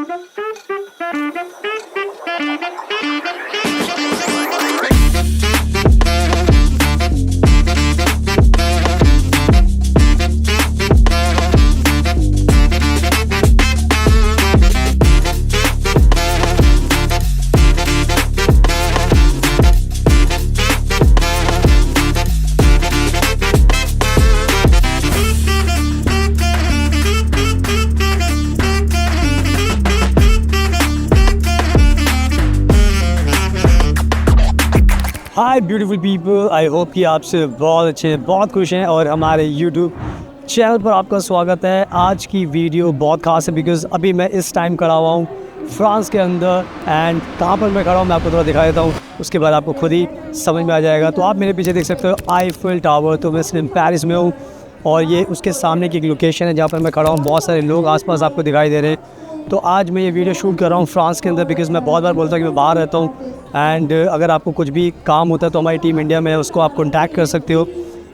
Hi beautiful people, I hope कि आप से बहुत अच्छे बहुत खुश हैं और हमारे यूट्यूब चैनल पर आपका स्वागत है। आज की वीडियो बहुत खास है बिकॉज़ अभी मैं इस टाइम खड़ा हुआ हूँ फ्रांस के अंदर एंड कहाँ पर मैं खड़ा हूँ मैं आपको थोड़ा दिखा देता हूँ, उसके बाद आपको खुद ही समझ में आ जाएगा। तो आप मेरे पीछे देख सकते हो आईफिल टावर, तो मैं सिर्फ पेरिस में हूँ और ये उसके सामने की एक लोकेशन है जहाँ पर मैं खड़ा हूँ। बहुत सारे लोग आसपास आपको दिखाई दे रहे हैं। तो आज मैं ये वीडियो शूट कर रहा हूँ फ्रांस के अंदर बिकॉज़ मैं बहुत बार बोलता हूँ कि मैं बाहर रहता हूँ एंड अगर आपको कुछ भी काम होता है तो हमारी टीम इंडिया में है, उसको आप कॉन्टैक्ट कर सकते हो।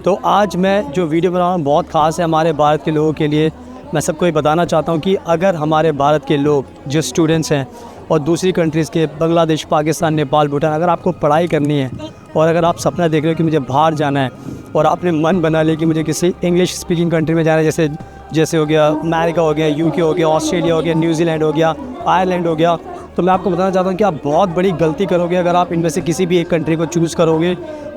तो आज मैं जो वीडियो बना रहा हूँ बहुत ख़ास है हमारे भारत के लोगों के लिए। मैं सबको ये बताना चाहता हूँ कि अगर हमारे भारत के लोग जो स्टूडेंट्स हैं और दूसरी कंट्रीज़ के बांग्लादेश, पाकिस्तान, नेपाल, भूटान, अगर आपको पढ़ाई करनी है और अगर आप सपना देख रहे हो कि मुझे बाहर जाना है और आपने मन बना लिया कि मुझे किसी इंग्लिश स्पीकिंग कंट्री में जाना है, जैसे हो गया अमेरिका हो गया, यूके हो गया, ऑस्ट्रेलिया हो गया, न्यूजीलैंड हो गया, आयरलैंड हो गया, तो मैं आपको बताना चाहता हूँ कि आप बहुत बड़ी गलती करोगे अगर आप इनमें से किसी भी एक कंट्री को चूज़ करोगे।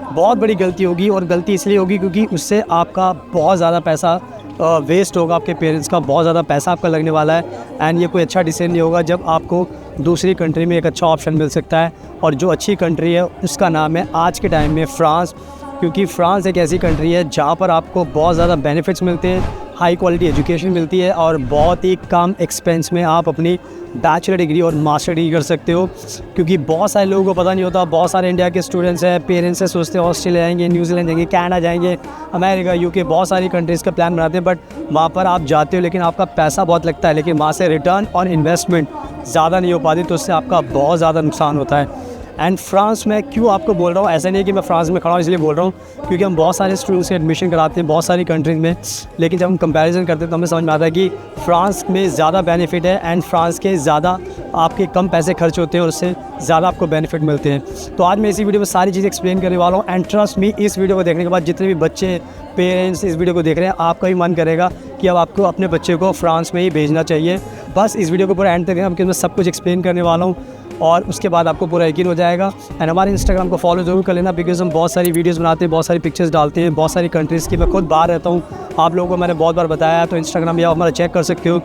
बहुत बड़ी गलती होगी और गलती इसलिए होगी क्योंकि उससे आपका बहुत ज़्यादा पैसा वेस्ट होगा, आपके पेरेंट्स का बहुत ज़्यादा पैसा आपका लगने वाला है एंड ये कोई अच्छा डिसीजन नहीं होगा जब आपको दूसरी कंट्री में एक अच्छा ऑप्शन मिल सकता है। और जो अच्छी कंट्री है उसका नाम है आज के टाइम में फ्रांस, क्योंकि फ्रांस एक ऐसी कंट्री है जहाँ पर आपको बहुत ज़्यादा बेनिफिट्स मिलते हैं, हाई क्वालिटी एजुकेशन मिलती है और बहुत ही कम एक्सपेंस में आप अपनी बैचलर डिग्री और मास्टर डिग्री कर सकते हो। क्योंकि बहुत सारे लोगों को पता नहीं होता, बहुत सारे इंडिया के स्टूडेंट्स हैं, पेरेंट्स से सोचते हैं ऑस्ट्रेलिया जाएंगे, न्यूजीलैंड जाएंगे, कनाडा जाएंगे, अमेरिका, यूके, बहुत सारी कंट्रीज़ का प्लान बनाते हैं, बट वहाँ पर आप जाते हो लेकिन आपका पैसा बहुत लगता है, लेकिन वहाँ से रिटर्न ऑन इन्वेस्टमेंट ज़्यादा नहीं हो पाती, तो उससे आपका बहुत ज़्यादा नुकसान होता है। एंड फ्रांस में क्यों आपको बोल रहा हूँ, ऐसा नहीं है कि मैं फ्रांस में खड़ा हूँ इसलिए बोल रहा हूँ, क्योंकि हम बहुत सारे स्टूडेंट्स के एडमिशन कराते हैं बहुत सारी कंट्रीज़ में, लेकिन जब हम कंपैरिजन करते हैं तो हमें समझ में आता है कि फ्रांस में ज़्यादा बेनिफिट है एंड फ्रांस के ज़्यादा आपके कम पैसे खर्च होते हैं और उससे ज़्यादा आपको बेनिफिट मिलते हैं। तो आज मैं इसी वीडियो में सारी चीज़ें एक्सप्लेन करने वाला हूँ एंड ट्रस्ट मी, इस वीडियो को देखने के बाद जितने भी बच्चे पेरेंट्स इस वीडियो को देख रहे हैं आपका भी मन करेगा कि अब आपको अपने बच्चे को फ्रांस में ही भेजना चाहिए। बस इस वीडियो को पूरा एंड तक देखना क्योंकि मैं सब कुछ एक्सप्लेन करने वाला हूँ और उसके बाद आपको पूरा यकीन हो जाएगा। एंड हमारे इंस्टाग्राम को फॉलो ज़रूर कर लेना बिकॉज़ हम बहुत सारी वीडियोस बनाते हैं, बहुत सारी पिक्चर्स डालते हैं बहुत सारी कंट्रीज़ की। मैं खुद बाहर रहता हूँ, आप लोगों को मैंने बहुत बार बताया, तो इंस्टाग्राम भी आप हमारा चेक कर सकते हो।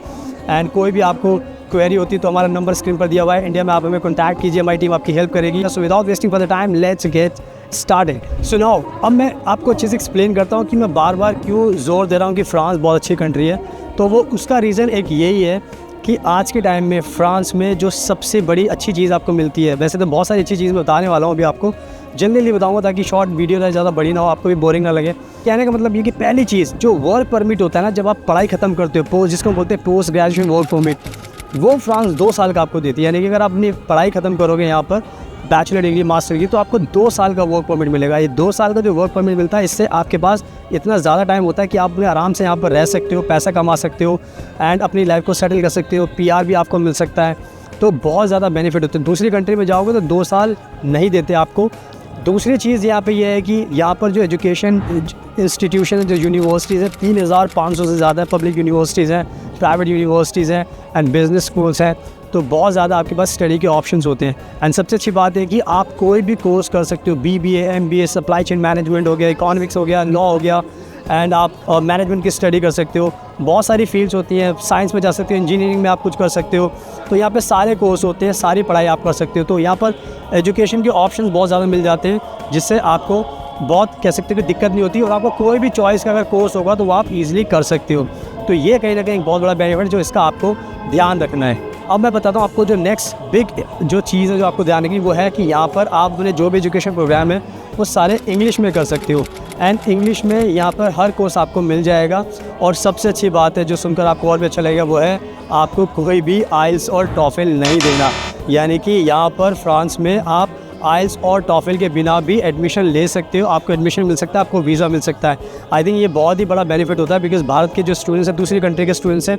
एंड कोई भी आपको क्वेरी होती है तो हमारा नंबर स्क्रीन पर दिया हुआ है, इंडिया में आप हमें कॉन्टैक्ट कीजिए, हमारी टीम आपकी हेल्प करेगी। So without wasting for the time let's get started. So now अब मैं आपको अच्छे से एक्सप्लेन करता हूँ कि मैं बार बार क्यों ज़ोर दे रहा हूँ कि फ्रांस बहुत अच्छी कंट्री है। तो वो उसका रीज़न एक यही है कि आज के टाइम में फ्रांस में जो सबसे बड़ी अच्छी चीज़ आपको मिलती है, वैसे तो बहुत सारी अच्छी चीज़ मैं बताने वाला हूँ, अभी आपको जल्दी बताऊँगा ताकि शॉर्ट वीडियो रहे, ज़्यादा बड़ी ना हो, आपको भी बोरिंग ना लगे। कहने का मतलब ये कि पहली चीज़ जो वर्क परमिट होता है ना, जब आप पढ़ाई ख़त्म करते हो, जिसको बोलते हैं पोस्ट ग्रेजुएशन वर्क परमिट, वो फ्रांस 2 साल का आपको देती है। यानी कि अगर आप अपनी पढ़ाई ख़त्म करोगे यहाँ पर बैचलर डिग्री, मास्टर डिग्री, तो आपको 2 साल का वर्क परमिट मिलेगा। ये 2 साल का जो वर्क परमिट मिलता है, इससे आपके पास इतना ज़्यादा टाइम होता है कि आप अपने आराम से यहाँ पर रह सकते हो, पैसा कमा सकते हो एंड अपनी लाइफ को सेटल कर सकते हो, PR भी आपको मिल सकता है, तो बहुत ज़्यादा बेनिफिट होते हैं। दूसरी कंट्री में जाओगे तो 2 साल नहीं देते आपको। दूसरी चीज़ यहाँ पे ये है कि यहाँ पर जो एजुकेशन इंस्टीट्यूशन जो यूनिवर्सिटीज़ हैं 3500 से ज़्यादा पब्लिक यूनिवर्सिटीज़ हैं, प्राइवेट यूनिवर्सिटीज़ हैं एंड बिजनेस स्कूल्स हैं, तो बहुत ज़्यादा आपके पास स्टडी के ऑप्शंस होते हैं। एंड सबसे अच्छी बात है कि आप कोई भी कोर्स कर सकते हो, BBA, MBA, supply chain management हो गया, इकोनॉमिक्स हो गया, लॉ हो गया एंड आप मैनेजमेंट की स्टडी कर सकते हो। बहुत सारी फील्ड्स होती हैं, साइंस में जा सकते हो, इंजीनियरिंग में आप कुछ कर सकते हो, तो यहाँ पे सारे कोर्स होते हैं, सारी पढ़ाई आप कर सकते हो। तो यहाँ पर एजुकेशन के ऑप्शंस बहुत ज़्यादा मिल जाते हैं जिससे आपको बहुत कह सकते हो कि दिक्कत नहीं होती और आपको कोई भी चॉइस का अगर कोर्स होगा तो वो आप ईजिली कर सकते हो। तो ये कहीं ना कहीं बहुत बड़ा बेनिफिट जो इसका आपको ध्यान रखना है। अब मैं बताता हूँ आपको जो नेक्स्ट बिग जो चीज़ है जो आपको ध्यान रखनी, वो है कि यहाँ पर आप अपने जो भी एजुकेशन प्रोग्राम है वो सारे इंग्लिश में कर सकते हो एंड इंग्लिश में यहाँ पर हर कोर्स आपको मिल जाएगा। और सबसे अच्छी बात है जो सुनकर आपको और भी अच्छा लगेगा, वो है आपको कोई भी आइल्स और टॉफल नहीं देना। यानी कि यहाँ पर फ्रांस में आप आइल्स और टॉफल के बिना भी एडमिशन ले सकते हो, आपको एडमिशन मिल सकता है, आपको वीज़ा मिल सकता है। आई थिंक ये बहुत ही बड़ा बेनिफिट होता है, बिकॉज़ भारत के जो स्टूडेंट्स हैं, दूसरी कंट्री के स्टूडेंट्स हैं,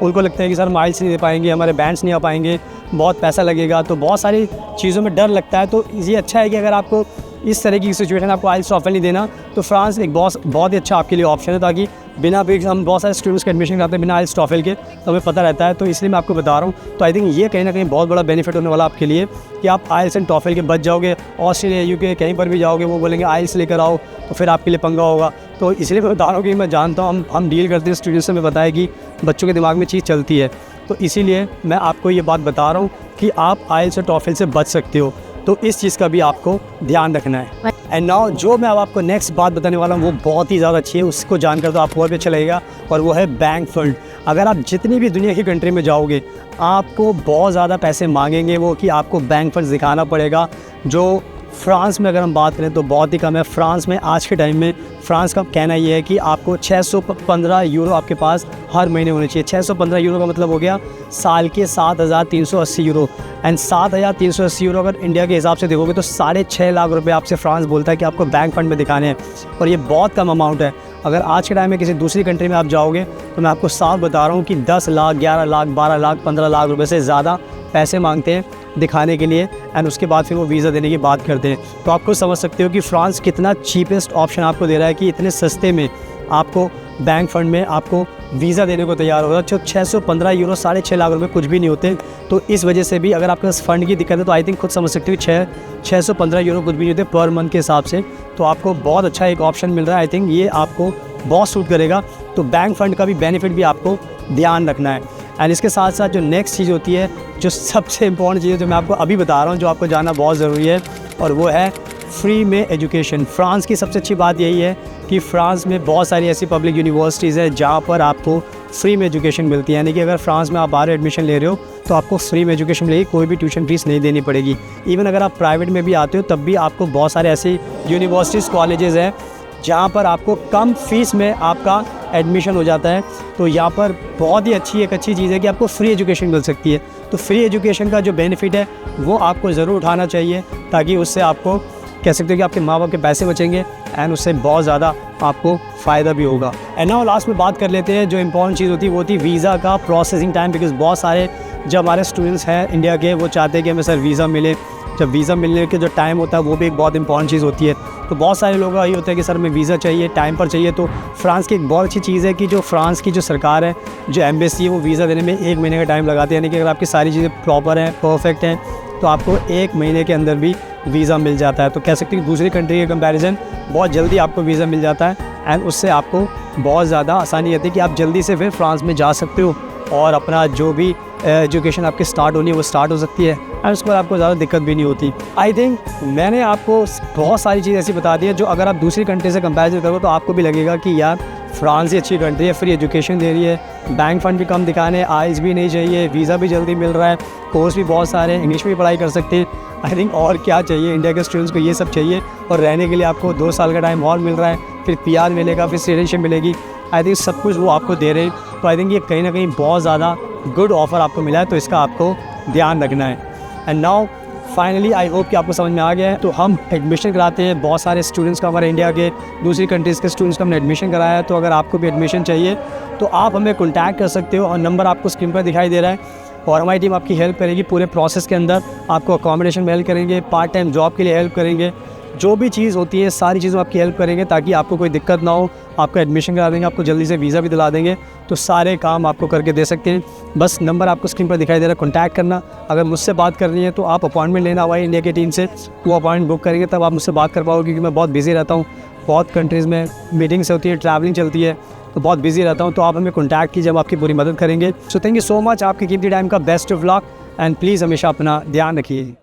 उनको लगता है कि सर हम आइल्स नहीं दे पाएंगे, हमारे बैंड्स नहीं आ पाएंगे, बहुत पैसा लगेगा, तो बहुत सारी चीज़ों में डर लगता है। तो ये अच्छा है कि अगर आपको इस तरह की सिचुएशन आपको आइल्स टॉफल नहीं देना, तो फ्रांस एक बहुत ही अच्छा आपके लिए ऑप्शन है, ताकि बिना भी हम बहुत सारे स्टूडेंट्स के एडमिशन कराते हैं बिना आइल्स टॉफल के, तो हमें पता रहता है। तो इसलिए मैं आपको बता रहा हूँ। तो आई थिंक ये कहीं ना कहीं बहुत बड़ा बेनिफिट होने वाला आपके लिए कि आप आइल्स एंड टॉफल के बच जाओगे। ऑस्ट्रेलिया, यूके कहीं पर भी जाओगे, वो बोलेंगे आइल्स लेकर आओ, तो फिर आपके लिए पंगा होगा। तो इसलिए मैं बता रहा हूँ कि मैं जानता हूँ, हम डील करते हैं स्टूडेंट्स से, हमें बताया कि बच्चों के दिमाग में चीज़ चलती है। तो इसीलिए मैं आपको ये बात बता रहा हूँ कि आप आइल्स और टॉफल से बच सकते हो। तो इस चीज़ का भी आपको ध्यान रखना है। एंड नाउ जो मैं अब आपको नेक्स्ट बात बताने वाला हूँ वो बहुत ही ज़्यादा अच्छी है, उसको जानकर तो आपको और भी अच्छा लगेगा, और वो है बैंक फ़ंड। अगर आप जितनी भी दुनिया की कंट्री में जाओगे, आपको बहुत ज़्यादा पैसे मांगेंगे वो, कि आपको बैंक फ़ंड दिखाना पड़ेगा। जो फ्रांस में अगर हम बात करें तो बहुत ही कम है। फ्रांस में आज के टाइम में फ्रांस का कहना ये है कि आपको 615 यूरो आपके पास हर महीने होने चाहिए। 615 यूरो का मतलब हो गया साल के 7,380 यूरो। एंड 7,380 यूरो अगर इंडिया के हिसाब से देखोगे तो 6.5 लाख रुपए आपसे फ्रांस बोलता है कि आपको बैंक फ़ंड में दिखाने हैं, और ये बहुत कम अमाउंट है। अगर आज के टाइम में किसी दूसरी कंट्री में आप जाओगे तो मैं आपको साफ बता रहा हूँ कि 10 लाख, 11 लाख, 12 लाख, 15 लाख रुपए से ज़्यादा पैसे मांगते हैं दिखाने के लिए, एंड उसके बाद फिर वो वीज़ा देने की बात करते हैं। तो आप खुद समझ सकते हो कि फ्रांस कितना चीपेस्ट ऑप्शन आपको दे रहा है, कि इतने सस्ते में आपको बैंक फ़ंड में आपको वीज़ा देने को तैयार होगा। 615 यूरो 6.5 लाख रुपए कुछ भी नहीं होते। तो इस वजह से भी अगर आपके पास फ़ंड की दिक्कत है तो आई थिंक खुद समझ सकते हो 615 यूरो कुछ भी नहीं होते पर मंथ के हिसाब से। तो आपको बहुत अच्छा एक ऑप्शन मिल रहा है। आई थिंक ये आपको बहुत सूट करेगा। तो बैंक फ़ंड का भी बेनिफिट भी आपको ध्यान रखना है। एंड इसके साथ साथ जो नेक्स्ट चीज़ होती है, जो सबसे इम्पॉर्टेंट चीज़ है, जो मैं आपको अभी बता रहा हूँ, जो आपको जानना बहुत ज़रूरी है, और वो है फ्री में एजुकेशन। फ्रांस की सबसे अच्छी बात यही है कि फ्रांस में बहुत सारी ऐसी पब्लिक यूनिवर्सिटीज़ हैं जहाँ पर आपको फ्री में एजुकेशन मिलती है। यानी कि अगर फ्रांस में आप बाहर एडमिशन ले रहे हो तो आपको फ्री में एजुकेशन मिलेगी, कोई भी ट्यूशन फीस नहीं देनी पड़ेगी। इवन अगर आप प्राइवेट में भी आते हो तब भी आपको बहुत सारे ऐसे यूनिवर्सिटीज़, कॉलेजेस हैं जहाँ पर आपको कम फीस में आपका एडमिशन हो जाता है। तो यहाँ पर बहुत ही अच्छी चीज़ है कि आपको फ्री एजुकेशन मिल सकती है। तो फ्री एजुकेशन का जो बेनिफिट है वो आपको ज़रूर उठाना चाहिए, ताकि उससे आपको कह सकते हो कि आपके माँ बाप के पैसे बचेंगे, एंड उससे बहुत ज़्यादा आपको फ़ायदा भी होगा। एंड नाउ लास्ट में बात कर लेते हैं, जो इंपॉर्टेंट चीज़ होती है वो होती है वीज़ा का प्रोसेसिंग टाइम। बिकॉज़ बहुत सारे जो हमारे स्टूडेंट्स हैं इंडिया के, वो चाहते हैं कि हमें सर वीज़ा मिले। जब वीज़ा मिलने के जो टाइम होता है वो भी एक बहुत इंपॉर्टेंट चीज़ होती है। तो बहुत सारे लोगों का ये होता है कि सर हमें वीज़ा चाहिए, टाइम पर चाहिए। तो फ्रांस की एक बहुत अच्छी चीज़ है कि जो फ्रांस की जो सरकार है, जो एम्बेसी है, वो वीज़ा देने में 1 महीने का टाइम लगाती है। यानी कि अगर आपकी सारी चीज़ें प्रॉपर हैं, परफेक्ट हैं, तो आपको 1 महीने के अंदर भी वीज़ा मिल जाता है। तो कह सकते हैं कि दूसरी कंट्री के कंपैरिजन बहुत जल्दी आपको वीज़ा मिल जाता है, एंड उससे आपको बहुत ज़्यादा आसानी रहती है कि आप जल्दी से फिर फ्रांस में जा सकते हो, और अपना जो भी एजुकेशन आपकी स्टार्ट होनी है वो स्टार्ट हो सकती है, एंड उस पर आपको ज़्यादा दिक्कत भी नहीं होती। आई थिंक मैंने आपको बहुत सारी चीज़ ऐसी बता दी है जो अगर आप दूसरी कंट्री से कंपैरिजन करो तो आपको भी लगेगा कि यार फ्रांस ही अच्छी कंट्री है, फ्री एजुकेशन दे रही है, बैंक फ़ंड भी कम दिखाने, आइल्स भी नहीं चाहिए, वीज़ा भी जल्दी मिल रहा है, कोर्स भी बहुत सारे हैं, इंग्लिश में भी पढ़ाई कर सकते हैं। आई थिंक और क्या चाहिए, इंडिया के स्टूडेंट्स को ये सब चाहिए, और रहने के लिए आपको 2 साल का टाइम और मिल रहा है, फिर PR मिलेगा, फिर सिटीजनशिप मिलेगी। आई थिंक सब कुछ वो आपको दे रहे हैं। तो आई थिंक ये कहीं ना कहीं बहुत ज़्यादा गुड ऑफ़र आपको मिला है, तो इसका आपको ध्यान रखना है। And now finally I hope कि आपको समझ में आ गया है। तो हम एडमिशन कराते हैं बहुत सारे स्टूडेंट्स का, हमारे इंडिया के, दूसरी कंट्रीज़ के स्टूडेंट्स का हमने एडमिशन कराया है। तो अगर आपको भी एडमिशन चाहिए तो आप हमें कॉन्टैक्ट कर सकते हो, और नंबर आपको स्क्रीन पर दिखाई दे रहा है, और हमारी टीम आपकी हेल्प करेगी पूरे प्रोसेस के अंदर। आपको अकोमोडेशन में हेल्प करेंगे, पार्ट टाइम जॉब के लिए हेल्प करेंगे, जो भी चीज़ होती है सारी चीज़ों में आपकी हेल्प करेंगे, ताकि आपको कोई दिक्कत ना हो। आपका एडमिशन करा देंगे, आपको जल्दी से वीज़ा भी दिला देंगे, तो सारे काम आपको करके दे सकते हैं। बस नंबर आपको स्क्रीन पर दिखाई दे रहा है, कॉन्टैक्ट करना। अगर मुझसे बात करनी है तो आप अपॉइंटमेंट लेना हुआ है इंडिया की टीम से, वो अपॉइंटमेंट बुक करेंगे, तब आप मुझसे बात कर पाओगे, क्योंकि मैं बहुत बिजी रहता हूँ, बहुत कंट्रीज़ में मीटिंग्स होती है, ट्रैवलिंग चलती है, तो बहुत बिजी रहता हूँ। तो आप हमें कॉन्टैक्ट कीजिए, हम आपकी पूरी मदद करेंगे। So thank you so much, आपके कीमती टाइम का best of luck, and please हमेशा अपना ध्यान रखिए।